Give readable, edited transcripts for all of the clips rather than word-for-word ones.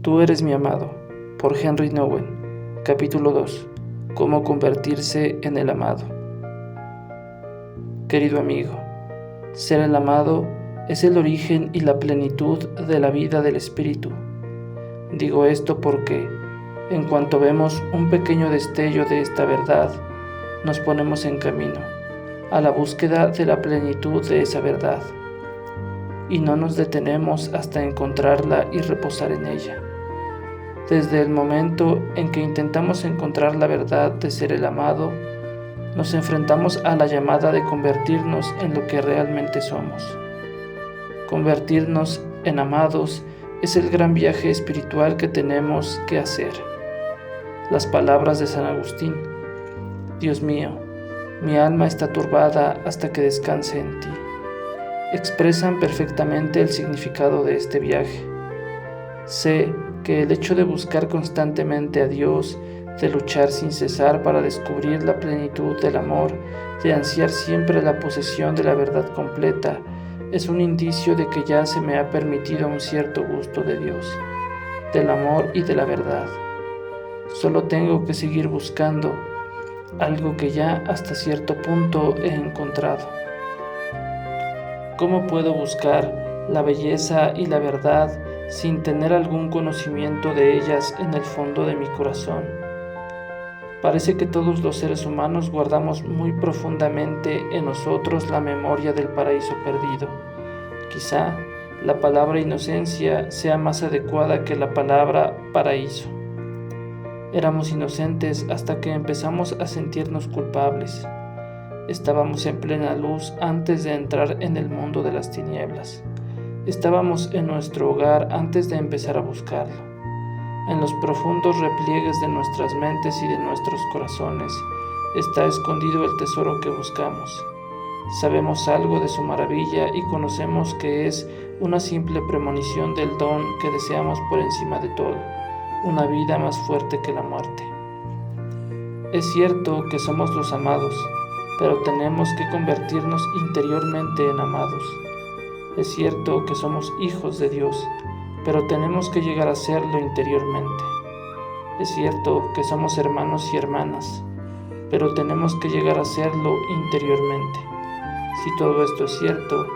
Tú eres mi amado, por Henry Nouwen. Capítulo 2. Cómo convertirse en el amado. Querido amigo, ser el amado es el origen y la plenitud de la vida del espíritu. Digo esto porque, en cuanto vemos un pequeño destello de esta verdad, nos ponemos en camino a la búsqueda de la plenitud de esa verdad, y no nos detenemos hasta encontrarla y reposar en ella. Desde el momento en que intentamos encontrar la verdad de ser el amado, nos enfrentamos a la llamada de convertirnos en lo que realmente somos. Convertirnos en amados es el gran viaje espiritual que tenemos que hacer. Las palabras de San Agustín: Dios mío, mi alma está turbada hasta que descanse en ti, expresan perfectamente el significado de este viaje. Sé que el hecho de buscar constantemente a Dios, de luchar sin cesar para descubrir la plenitud del amor, de ansiar siempre la posesión de la verdad completa, es un indicio de que ya se me ha permitido un cierto gusto de Dios, del amor y de la verdad. Solo tengo que seguir buscando algo que ya hasta cierto punto he encontrado. ¿Cómo puedo buscar la belleza y la verdad sin tener algún conocimiento de ellas en el fondo de mi corazón? Parece que todos los seres humanos guardamos muy profundamente en nosotros la memoria del paraíso perdido. Quizá la palabra inocencia sea más adecuada que la palabra paraíso. Éramos inocentes hasta que empezamos a sentirnos culpables. Estábamos en plena luz antes de entrar en el mundo de las tinieblas. Estábamos en nuestro hogar antes de empezar a buscarlo. En los profundos repliegues de nuestras mentes y de nuestros corazones está escondido el tesoro que buscamos. Sabemos algo de su maravilla y conocemos que es una simple premonición del don que deseamos por encima de todo, una vida más fuerte que la muerte. Es cierto que somos los amados, pero tenemos que convertirnos interiormente en amados. Es cierto que somos hijos de Dios, pero tenemos que llegar a serlo interiormente. Es cierto que somos hermanos y hermanas, pero tenemos que llegar a serlo interiormente. Si todo esto es cierto,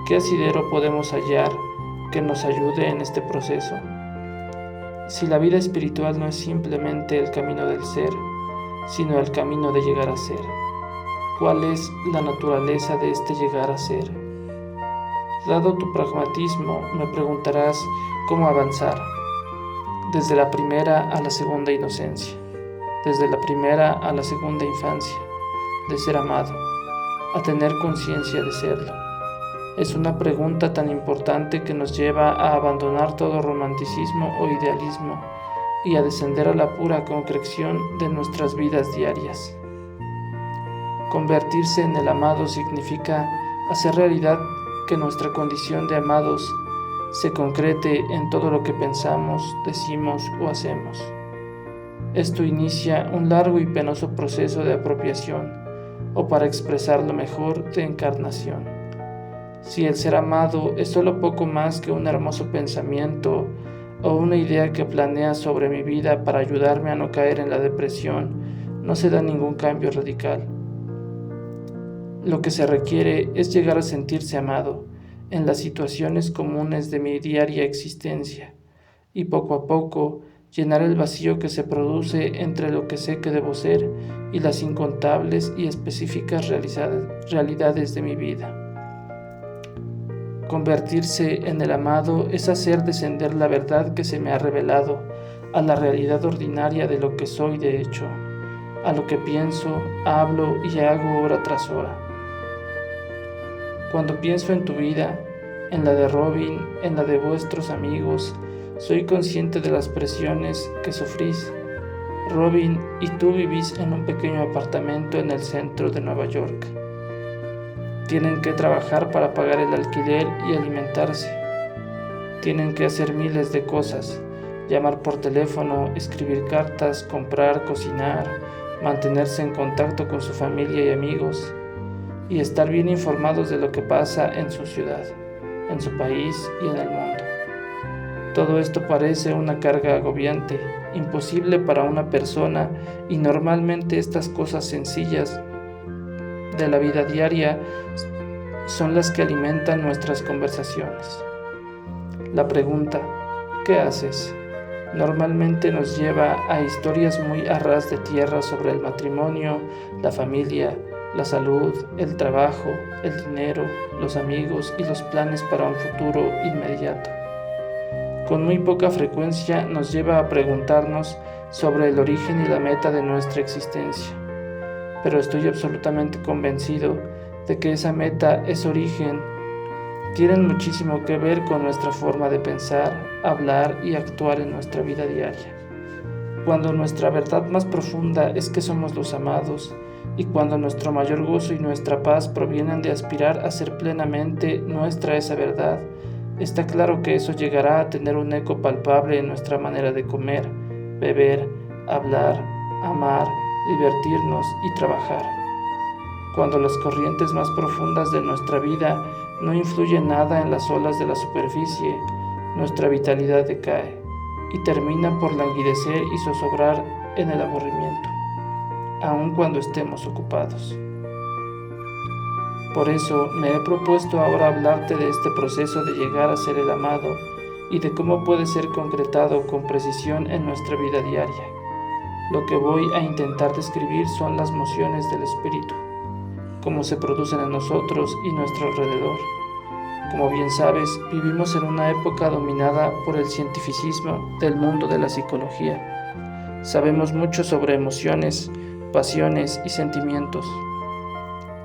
¿qué asidero podemos hallar que nos ayude en este proceso? Si la vida espiritual no es simplemente el camino del ser, sino el camino de llegar a ser, ¿cuál es la naturaleza de este llegar a ser? Dado tu pragmatismo, me preguntarás cómo avanzar, desde la primera a la segunda inocencia, desde la primera a la segunda infancia, de ser amado, a tener conciencia de serlo. Es una pregunta tan importante que nos lleva a abandonar todo romanticismo o idealismo y a descender a la pura concreción de nuestras vidas diarias. Convertirse en el amado significa hacer realidad que nuestra condición de amados se concrete en todo lo que pensamos, decimos o hacemos. Esto inicia un largo y penoso proceso de apropiación, o para expresarlo mejor, de encarnación. Si el ser amado es solo poco más que un hermoso pensamiento o una idea que planea sobre mi vida para ayudarme a no caer en la depresión, no se da ningún cambio radical. Lo que se requiere es llegar a sentirse amado en las situaciones comunes de mi diaria existencia y poco a poco llenar el vacío que se produce entre lo que sé que debo ser y las incontables y específicas realidades de mi vida. Convertirse en el amado es hacer descender la verdad que se me ha revelado a la realidad ordinaria de lo que soy de hecho, a lo que pienso, hablo y hago hora tras hora. Cuando pienso en tu vida, en la de Robin, en la de vuestros amigos, soy consciente de las presiones que sufrís. Robin y tú vivís en un pequeño apartamento en el centro de Nueva York. Tienen que trabajar para pagar el alquiler y alimentarse. Tienen que hacer miles de cosas: llamar por teléfono, escribir cartas, comprar, cocinar, mantenerse en contacto con su familia y amigos, y estar bien informados de lo que pasa en su ciudad, en su país y en el mundo. Todo esto parece una carga agobiante, imposible para una persona, y normalmente estas cosas sencillas de la vida diaria son las que alimentan nuestras conversaciones. La pregunta, ¿qué haces?, normalmente nos lleva a historias muy a ras de tierra sobre el matrimonio, la familia, la salud, el trabajo, el dinero, los amigos y los planes para un futuro inmediato. Con muy poca frecuencia nos lleva a preguntarnos sobre el origen y la meta de nuestra existencia. Pero estoy absolutamente convencido de que esa meta, ese origen, tienen muchísimo que ver con nuestra forma de pensar, hablar y actuar en nuestra vida diaria. Cuando nuestra verdad más profunda es que somos los amados, y cuando nuestro mayor gozo y nuestra paz provienen de aspirar a ser plenamente nuestra esa verdad, está claro que eso llegará a tener un eco palpable en nuestra manera de comer, beber, hablar, amar, divertirnos y trabajar. Cuando las corrientes más profundas de nuestra vida no influyen nada en las olas de la superficie, nuestra vitalidad decae y termina por languidecer y zozobrar en el aburrimiento, aun cuando estemos ocupados. Por eso me he propuesto ahora hablarte de este proceso de llegar a ser el amado y de cómo puede ser concretado con precisión en nuestra vida diaria. Lo que voy a intentar describir son las mociones del espíritu, cómo se producen en nosotros y nuestro alrededor. Como bien sabes, vivimos en una época dominada por el cientificismo del mundo de la psicología. Sabemos mucho sobre emociones, pasiones y sentimientos.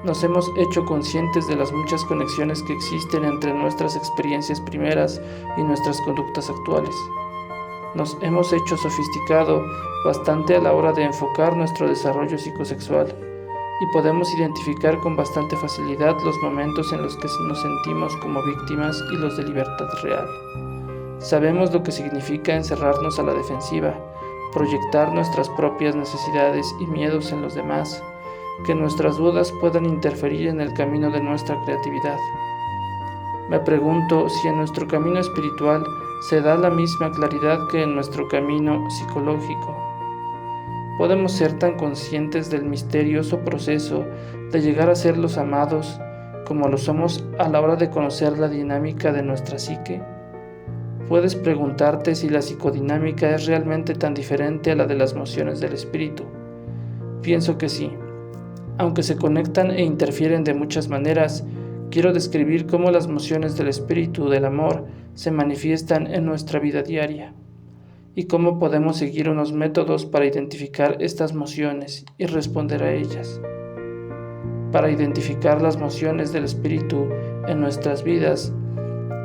Nos hemos hecho conscientes de las muchas conexiones que existen entre nuestras experiencias primeras y nuestras conductas actuales. Nos hemos hecho sofisticado bastante a la hora de enfocar nuestro desarrollo psicosexual y podemos identificar con bastante facilidad los momentos en los que nos sentimos como víctimas y los de libertad real. Sabemos lo que significa encerrarnos a la defensiva, proyectar nuestras propias necesidades y miedos en los demás, que nuestras dudas puedan interferir en el camino de nuestra creatividad. Me pregunto si en nuestro camino espiritual se da la misma claridad que en nuestro camino psicológico. Podemos ser tan conscientes del misterioso proceso de llegar a ser los amados como lo somos a la hora de conocer la dinámica de nuestra psique. Puedes preguntarte si la psicodinámica es realmente tan diferente a la de las mociones del espíritu. Pienso que sí. Aunque se conectan e interfieren de muchas maneras, quiero describir cómo las mociones del espíritu del amor se manifiestan en nuestra vida diaria y cómo podemos seguir unos métodos para identificar estas mociones y responder a ellas. Para identificar las mociones del espíritu en nuestras vidas,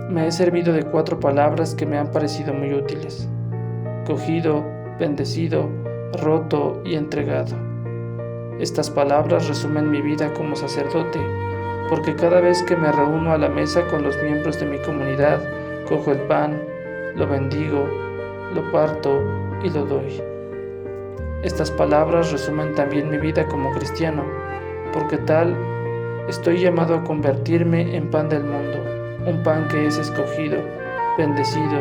me he servido de 4 palabras que me han parecido muy útiles: cogido, bendecido, roto y entregado. Estas palabras resumen mi vida como sacerdote, porque cada vez que me reúno a la mesa con los miembros de mi comunidad, cojo el pan, lo bendigo, lo parto y lo doy. Estas palabras resumen también mi vida como cristiano, porque tal estoy llamado a convertirme en pan del mundo, un pan que es escogido, bendecido,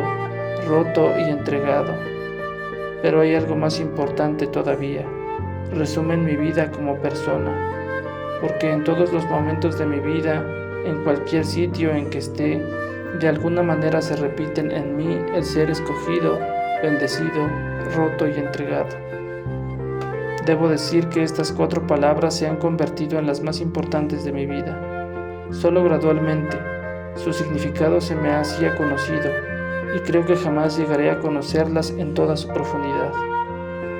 roto y entregado. Pero hay algo más importante todavía: resumen mi vida como persona, porque en todos los momentos de mi vida, en cualquier sitio en que esté, de alguna manera se repiten en mí el ser escogido, bendecido, roto y entregado. Debo decir que estas 4 palabras se han convertido en las más importantes de mi vida. Solo gradualmente, su significado se me hacía conocido, y creo que jamás llegaré a conocerlas en toda su profundidad.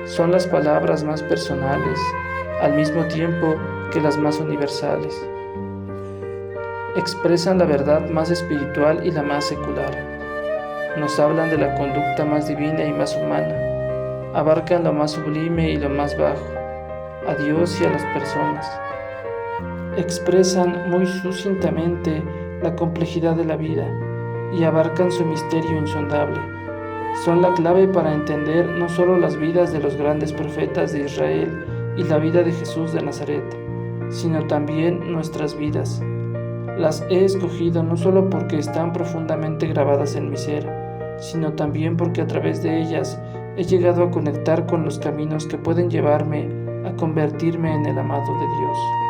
Son las palabras más personales, al mismo tiempo que las más universales. Expresan la verdad más espiritual y la más secular. Nos hablan de la conducta más divina y más humana. Abarcan lo más sublime y lo más bajo, a Dios y a las personas. Expresan muy sucintamente la complejidad de la vida y abarcan su misterio insondable. Son la clave para entender no solo las vidas de los grandes profetas de Israel y la vida de Jesús de Nazaret, sino también nuestras vidas. Las he escogido no solo porque están profundamente grabadas en mi ser, sino también porque a través de ellas he llegado a conectar con los caminos que pueden llevarme a convertirme en el amado de Dios.